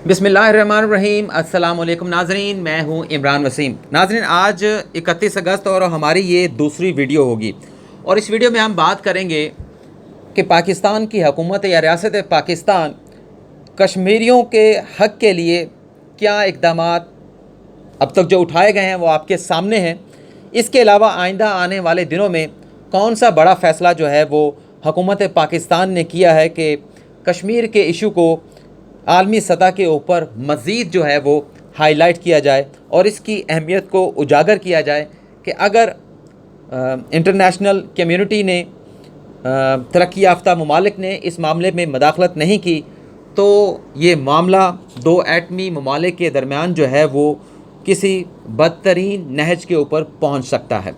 बिस्मिल्लाहिर्रहमानिर्रहीम। अस्सलाम वालेकुम नाजरीन, मैं हूं इमरान वसीम। नाजरीन, आज 31 अगस्त और हमारी ये दूसरी वीडियो होगी और इस वीडियो में हम बात करेंगे कि पाकिस्तान की हुकूमत या रियासत पाकिस्तान कश्मीरियों के हक़ के लिए क्या इक़दाम अब तक जो उठाए गए हैं वो आपके सामने हैं। इसके अलावा आइंदा आने वाले दिनों में कौन सा बड़ा फ़ैसला जो है वो हुकूमत पाकिस्तान ने किया है कि कश्मीर के इशू को आलमी सतह के ऊपर मज़ीद जो है वो हाईलाइट किया जाए और इसकी अहमियत को उजागर किया जाए कि अगर इंटरनेशनल कम्युनिटी ने तरक्की याफ्ता ममालिक ने इस मामले में मदाखलत नहीं की तो ये मामला दो एटमी ममालिक के दरमियान जो है वो किसी बदतरीन नहज के ऊपर पहुंच सकता है।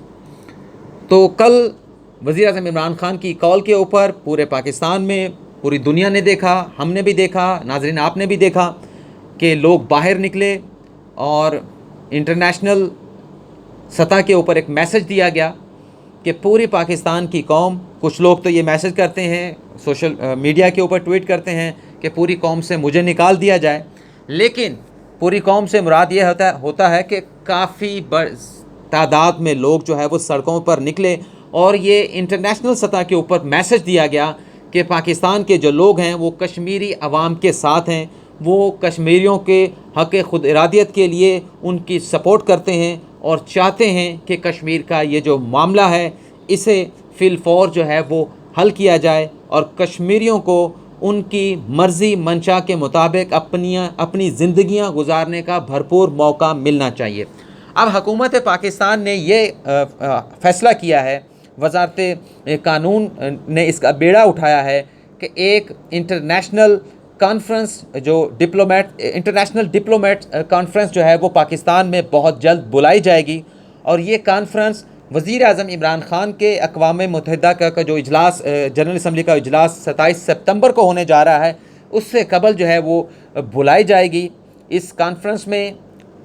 तो कल वज़ीर आज़म इमरान खान की कॉल के ऊपर पूरे पाकिस्तान में पूरी दुनिया ने देखा, हमने भी देखा, नाजरीन आपने भी देखा कि लोग बाहर निकले और इंटरनेशनल सतह के ऊपर एक मैसेज दिया गया कि पूरी पाकिस्तान की कौम, कुछ लोग तो ये मैसेज करते हैं, सोशल मीडिया के ऊपर ट्वीट करते हैं कि पूरी कौम से मुझे निकाल दिया जाए, लेकिन पूरी कौम से मुराद ये होता है कि काफ़ी तादाद में लोग जो है वो सड़कों पर निकले और ये इंटरनेशनल सतह के ऊपर मैसेज दिया गया कि पाकिस्तान के जो लोग हैं वो कश्मीरी अवाम के साथ हैं, वो कश्मीरियों के हक़ खुद इरादियत के लिए उनकी सपोर्ट करते हैं और चाहते हैं कि कश्मीर का ये जो मामला है इसे फिलफौर जो है वो हल किया जाए और कश्मीरियों को उनकी मर्ज़ी मंशा के मुताबिक अपनी ज़िंदगियाँ गुजारने का भरपूर मौका मिलना चाहिए। अब हुकूमत पाकिस्तान ने ये फ़ैसला किया है, वज़ारत कानून ने इसका बेड़ा उठाया है कि एक इंटरनेशनल डिप्लोमेट कॉन्फ्रेंस जो है वो पाकिस्तान में बहुत जल्द बुलाई जाएगी और ये कॉन्फ्रेंस वज़ीर आज़म इमरान खान के अक़वाम मुत्तहिदा का जो इजलास, जनरल असम्बली का इजलास 27 सितंबर को होने जा रहा है, उससे कबल जो है वो बुलाई जाएगी। इस कॉन्फ्रेंस में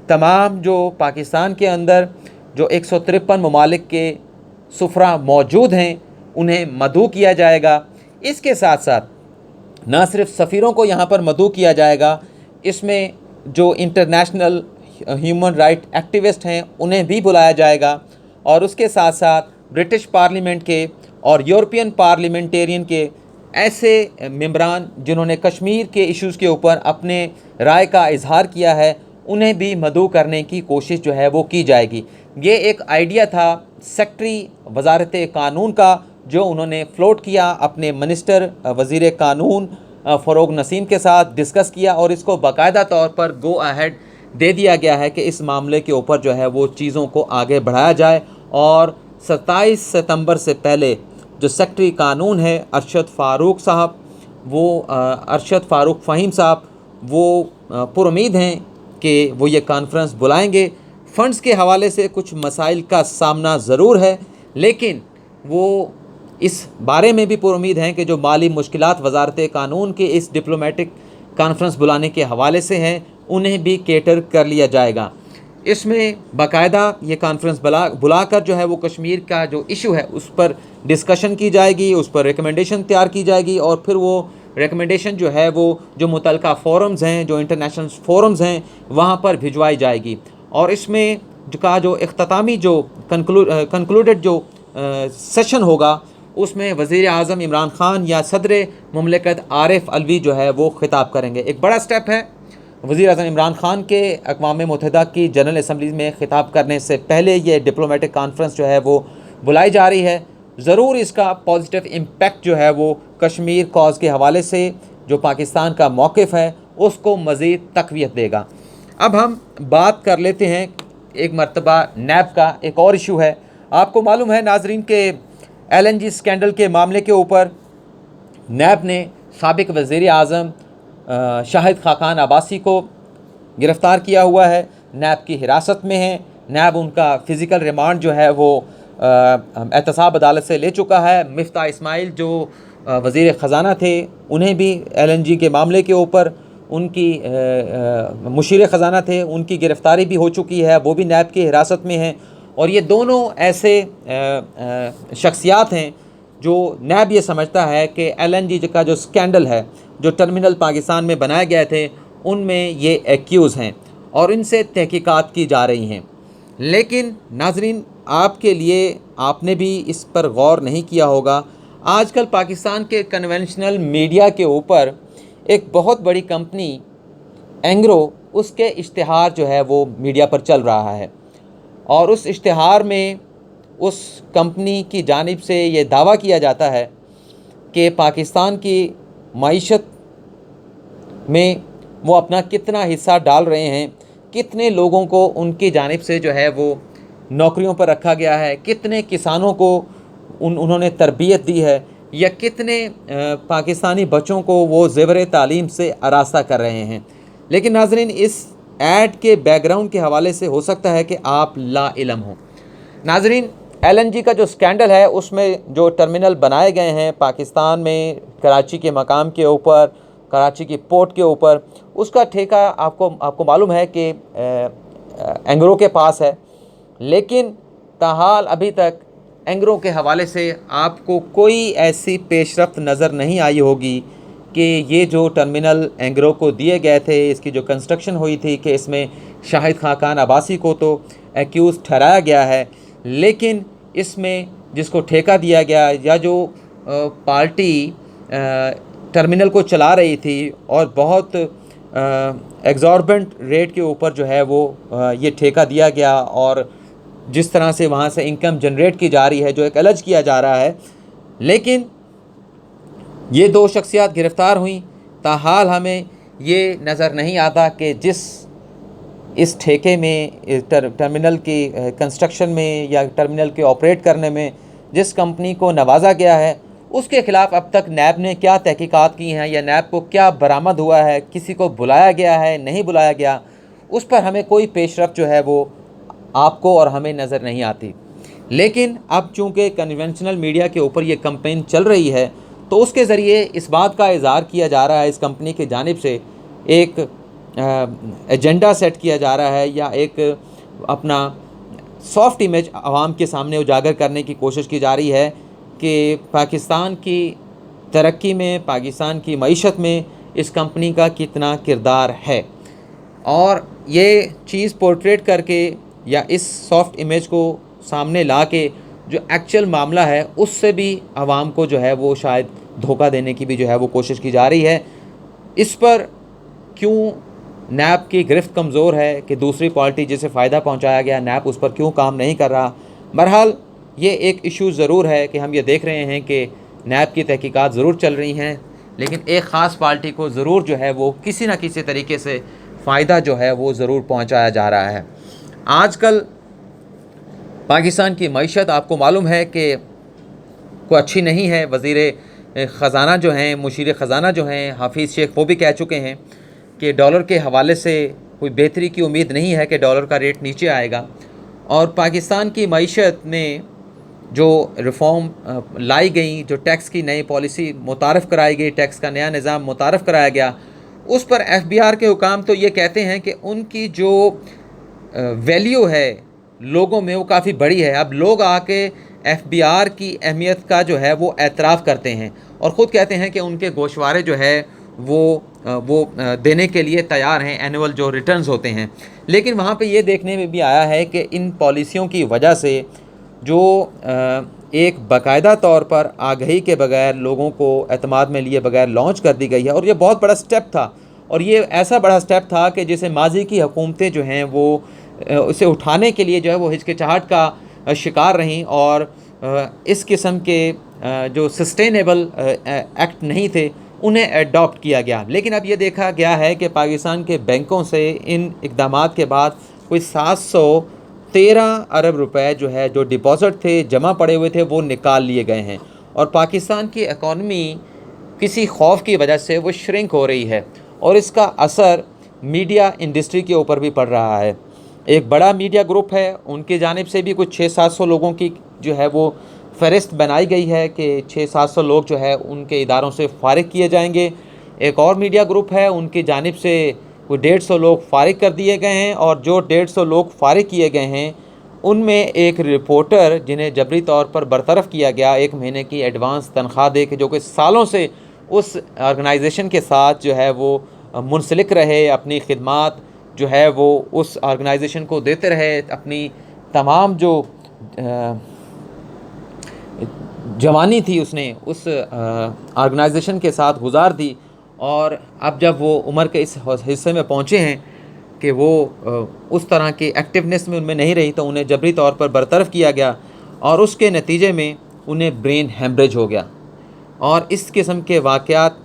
तमाम जो पाकिस्तान के अंदर जो 153 ममालिक के सुफरा मौजूद हैं उन्हें मदऊ किया जाएगा। इसके साथ साथ न सिर्फ सफ़ीरों को यहाँ पर मदऊ किया जाएगा, इसमें जो इंटरनेशनल ह्यूमन राइट एक्टिविस्ट हैं उन्हें भी बुलाया जाएगा और उसके साथ साथ ब्रिटिश पार्लियामेंट के और यूरोपियन पार्लियामेंटेरियन के ऐसे मेंबरान जिन्होंने कश्मीर के इश्यूज़ के ऊपर अपने राय का इजहार किया है उन्हें भी मदऊ करने की कोशिश जो है वो की जाएगी। ये एक आइडिया था सेक्रेटरी वज़ारत कानून का जो उन्होंने फ्लोट किया, अपने मिनिस्टर वज़ीर कानून फ़रोग़ नसीम के साथ डिस्कस किया और इसको बाकायदा तौर पर गो अहेड दे दिया गया है कि इस मामले के ऊपर जो है वो चीज़ों को आगे बढ़ाया जाए और 27 सितंबर से पहले जो सेक्रेटरी कानून है अरशद फ़ारूक फ़हीम साहब वो पुरुमीद हैं कि वो ये कॉन्फ्रेंस बुलाएंगे। फ़ंड्स के हवाले से कुछ मसाइल का सामना ज़रूर है, लेकिन वो इस बारे में भी पुरुमीद हैं कि जो माली मुश्किलात वज़ारत कानून के इस डिप्लोमेटिक कॉन्फ्रेंस बुलाने के हवाले से हैं उन्हें भी केटर कर लिया जाएगा। इसमें बाकायदा ये कॉन्फ्रेंस बुलाकर जो है वो कश्मीर का जो इशू है उस पर डिस्कशन की जाएगी, उस पर रिकमेंडेशन तैयार की जाएगी और फिर वो रिकमेंडेशन जो है वो जो मुतल्लिका फोरम्स हैं, जो इंटरनेशनल फोरम्स हैं, वहाँ पर भिजवाई जाएगी और इसमें जो इख्तितामी जो कंक्लूडेड जो सेशन होगा उसमें वज़ीर आज़म इमरान खान या सदर मुमलिकत आरिफ अलवी जो है वो ख़िताब करेंगे। एक बड़ा स्टेप है। वज़ीर आज़म इमरान खान के अक़वाम मुत्तहिदा की जनरल असम्बली में ख़िताब करने से पहले ये डिप्लोमेटिक कॉन्फ्रेंस जो है वो बुलाई जा रही है। ज़रूर इसका पॉजिटिव इम्पैक्ट जो है वो कश्मीर कॉज़ के हवाले से जो पाकिस्तान का मौक़िफ़ है उसको मज़ीद तक़वियत देगा। अब हम बात कर लेते हैं एक मरतबा नैब का एक और इशू है। आपको मालूम है नाजरीन के LNG स्कैंडल के मामले के ऊपर नैब ने साबिक़ वज़ीर आज़म शाहिद खaqan अब्बासी को गिरफ़्तार किया हुआ है, नैब की हिरासत में है। नैब उनका फ़िज़िकल रिमांड जो है वो एहतसाब अदालत से ले चुका है। मिफ्ता इस्माइल जो वज़ीर ख़ज़ाना थे उन्हें भी LNG के मामले के ऊपर उनकी मुशीर ख़ज़ाना थे, उनकी गिरफ़्तारी भी हो चुकी है, वो भी नैब की हिरासत में हैं और ये दोनों ऐसे शख्सियात हैं जो नैब ये समझता है कि LNG का जो स्कैंडल है, जो टर्मिनल पाकिस्तान में बनाए गए थे, उनमें ये एक्यूज़ हैं और इनसे तहकीकात की जा रही हैं। लेकिन नाज़रीन, आपके लिए आपने भी इस पर गौर नहीं किया होगा, आजकल पाकिस्तान के कन्वेंशनल मीडिया के ऊपर एक बहुत बड़ी कंपनी एंग्रो, उसके इश्तिहार जो है वो मीडिया पर चल रहा है और उस इश्तिहार में उस कंपनी की जानिब से ये दावा किया जाता है कि पाकिस्तान की मईशत में वो अपना कितना हिस्सा डाल रहे हैं, कितने लोगों को उनकी जानिब से जो है वो नौकरियों पर रखा गया है, कितने किसानों को उन्होंने तरबियत दी है, या कितने पाकिस्तानी बच्चों को वो ज़ेवर तालीम से आरास्ता कर रहे हैं। लेकिन नाज़रीन, इस ऐड के बैकग्राउंड के हवाले से हो सकता है कि आप ला इलम हो। नाज़रीन, LNG का जो स्कैंडल है, उसमें जो टर्मिनल बनाए गए हैं पाकिस्तान में, कराची के मकाम के ऊपर, कराची की पोर्ट के ऊपर, उसका ठेका आपको मालूम है कि एंग्रो के पास है। लेकिन ताहाल अभी तक एंग्रो के हवाले से आपको कोई ऐसी पेशरफ्त नज़र नहीं आई होगी कि ये जो टर्मिनल एंग्रो को दिए गए थे, इसकी जो कंस्ट्रक्शन हुई थी, कि इसमें शाहिद खaqan अब्बासी को तो एक्यूज़ ठहराया गया है, लेकिन इसमें जिसको ठेका दिया गया या जो पार्टी टर्मिनल को चला रही थी और बहुत एग्जॉर्बेंट रेट के ऊपर जो है वो ये ठेका दिया गया, और जिस तरह से वहाँ से इनकम जनरेट की जा रही है, जो एक अलज किया जा रहा है। लेकिन ये दो शख्सियात गिरफ़्तार हुई, ताहाल हमें ये नज़र नहीं आता कि जिस इस ठेके में, टर्मिनल की कंस्ट्रक्शन में या टर्मिनल के ऑपरेट करने में जिस कंपनी को नवाजा गया है, उसके ख़िलाफ़ अब तक नैब ने क्या तहकीकात की हैं, या नैब को क्या बरामद हुआ है, किसी को बुलाया गया है, नहीं बुलाया गया, उस पर हमें कोई पेशरफ्त जो है वो आपको और हमें नज़र नहीं आती। लेकिन अब चूँकि कन्वेंशनल मीडिया के ऊपर ये कैंपेन चल रही है, तो उसके ज़रिए इस बात का इज़हार किया जा रहा है, इस कंपनी की जानिब से एक एजेंडा सेट किया जा रहा है, या एक अपना सॉफ्ट इमेज आवाम के सामने उजागर करने की कोशिश की जा रही है कि पाकिस्तान की तरक्की में, पाकिस्तान की मईशत में इस कंपनी का कितना किरदार है। और ये चीज़ पोर्ट्रेट करके या इस सॉफ्ट इमेज को सामने ला के जो एक्चुअल मामला है, उससे भी आवाम को जो है वो शायद धोखा देने की भी जो है वो कोशिश की जा रही है। इस पर क्यों नैब की गिरफ्त कमज़ोर है कि दूसरी पार्टी जिसे फ़ायदा पहुंचाया गया, नैब उस पर क्यों काम नहीं कर रहा। बहरहाल ये एक इशू ज़रूर है कि हम ये देख रहे हैं कि नैब की तहकीकात ज़रूर चल रही हैं, लेकिन एक ख़ास पार्टी को ज़रूर जो है वो किसी न किसी तरीके से फ़ायदा जो है वो ज़रूर पहुँचाया जा रहा है। आजकल पाकिस्तान की मईशत आपको मालूम है कि कोई अच्छी नहीं है। वज़ीर ख़ज़ाना जो हैं, मुशीर ख़ज़ाना जो हैं, हाफिज़ शेख, वो भी कह चुके हैं कि डॉलर के हवाले से कोई बेहतरी की उम्मीद नहीं है, कि डॉलर का रेट नीचे आएगा। और पाकिस्तान की मईशत में जो रिफ़ॉर्म लाई गई, जो टैक्स की नई पॉलिसी मुतारफ़ कराई गई, टैक्स का नया निज़ाम मुतारफ़ कराया गया, उस पर FBR के हुकाम तो ये कहते हैं कि उनकी जो वैल्यू है लोगों में वो काफ़ी बड़ी है। अब लोग आके FBR की अहमियत का जो है वो एतराफ़ करते हैं और ख़ुद कहते हैं कि उनके गोशवारे जो है वो देने के लिए तैयार हैं, एनुअल जो रिटर्न्स होते हैं। लेकिन वहाँ पे ये देखने में भी आया है कि इन पॉलिसियों की वजह से जो एक बाकायदा तौर पर आगही के बगैर, लोगों को एतमाद में लिए बगैर लॉन्च कर दी गई है, और ये बहुत बड़ा स्टेप था, और ये ऐसा बड़ा स्टेप था कि जिसे माजी की हुकूमतें जो हैं वो उसे उठाने के लिए जो है वो हिचकिचाहट का शिकार रहीं, और इस किस्म के जो सस्टेनेबल एक्ट नहीं थे उन्हें अडॉप्ट किया गया। लेकिन अब ये देखा गया है कि पाकिस्तान के बैंकों से इन इक़दामात के बाद कोई 713 अरब रुपए जो है, जो डिपॉज़िट थे, जमा पड़े हुए थे, वो निकाल लिए गए हैं। और पाकिस्तान की इकॉनमी किसी खौफ की वजह से वो श्रिंक हो रही है, और इसका असर मीडिया इंडस्ट्री के ऊपर भी पड़ रहा है। एक बड़ा मीडिया ग्रुप है, उनकी जानिब से भी कुछ 600-700 लोगों की जो है वो फ़हरिस्त बनाई गई है कि 600-700 लोग जो है उनके इदारों से फ़ारिग किए जाएंगे। एक और मीडिया ग्रुप है, उनकी जानिब से कोई 150 लोग फ़ारिग कर दिए गए हैं, और जो 150 लोग फ़ारिग किए गए हैं उनमें एक रिपोर्टर जिन्हें जबरी तौर पर बरतरफ़ किया गया 1 महीने की एडवांस तनख्वाह दे के, जो कि सालों से उस ऑर्गेनाइजेशन के साथ जो है वो मुंसलिक रहे, अपनी खिदमात जो है वो उस ऑर्गेनाइजेशन को देते रहे, अपनी तमाम जो जवानी थी उसने उस ऑर्गेनाइजेशन के साथ गुजार दी। और अब जब वो उम्र के इस हिस्से में पहुँचे हैं कि वो उस तरह की एक्टिवनेस में उनमें नहीं रही, तो उन्हें जबरी तौर पर बरतरफ किया गया और उसके नतीजे में उन्हें ब्रेन हेमरेज हो गया। और इस किस्म के वाक़यात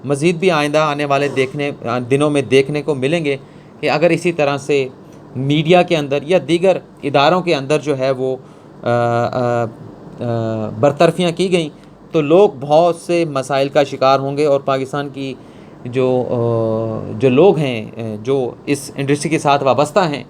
मज़ीद भी आइंदा आने वाले दिनों में देखने को मिलेंगे कि अगर इसी तरह से मीडिया के अंदर या दीगर इदारों के अंदर जो है वो बरतरफियाँ की गई तो लोग बहुत से मसाइल का शिकार होंगे। और पाकिस्तान की जो लोग हैं जो इस इंडस्ट्री के साथ वाबस्ता हैं,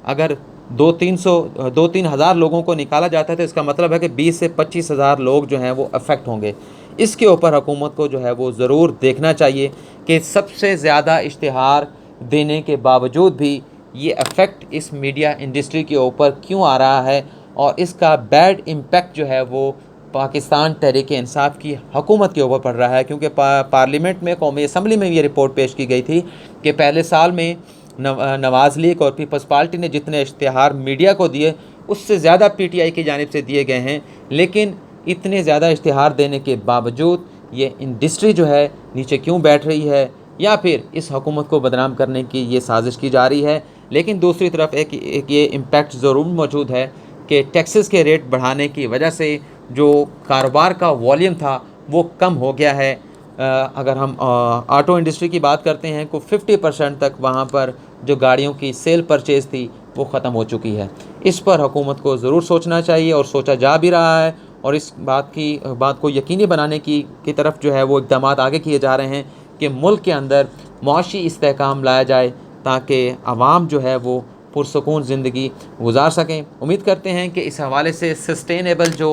अगर 2-3 हज़ार लोगों को निकाला जाता है तो इसका मतलब है कि 20 से 25 हज़ार लोग जो हैं वो अफेक्ट होंगे। इसके ऊपर हुकूमत को जो है वो ज़रूर देखना चाहिए कि सबसे ज़्यादा इश्तिहार देने के बावजूद भी ये अफेक्ट इस मीडिया इंडस्ट्री के ऊपर क्यों आ रहा है, और इसका बैड इम्पैक्ट जो है वो पाकिस्तान तहरीक इंसाफ की हुकूमत के ऊपर पड़ रहा है। क्योंकि पार्लियामेंट में, कौमी असम्बली में ये रिपोर्ट पेश की गई थी कि पहले साल में नवाज़ लीग और पीपल्स पार्टी ने जितने इश्तिहार मीडिया को दिए उससे ज़्यादा PTI की जानिब से दिए गए हैं, लेकिन इतने ज़्यादा इश्तिहार देने के बावजूद ये इंडस्ट्री जो है नीचे क्यों बैठ रही है, या फिर इस हुकूमत को बदनाम करने की ये साजिश की जा रही है। लेकिन दूसरी तरफ एक ये इम्पैक्ट ज़रूर मौजूद है कि टैक्सेस के रेट बढ़ाने की वजह से जो कारोबार का वॉल्यूम था वो कम हो गया है। अगर हम ऑटो इंडस्ट्री की बात करते हैं तो 50% तक वहाँ पर जो गाड़ियों की सेल परचेज़ थी वो ख़त्म हो चुकी है। इस पर हुकूमत को ज़रूर सोचना चाहिए और सोचा जा भी रहा है, और इस बात को यकीनी बनाने की तरफ जो है वो इक़दाम आगे किए जा रहे हैं कि मुल्क के अंदर मुआशी इस्तेहकाम लाया जाए ताकि आवाम जो है वो पुरसकून ज़िंदगी गुजार सकें। उम्मीद करते हैं कि इस हवाले से सस्टेनेबल जो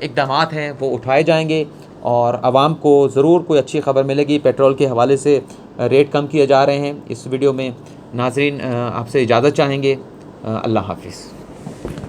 इक़दाम हैं वो उठाए जाएंगे और आवाम को ज़रूर कोई अच्छी ख़बर मिलेगी। पेट्रोल के हवाले से रेट कम किए जा रहे हैं। इस वीडियो में नाज़रीन आपसे इजाज़त चाहेंगे। अल्लाह हाफ़िज़।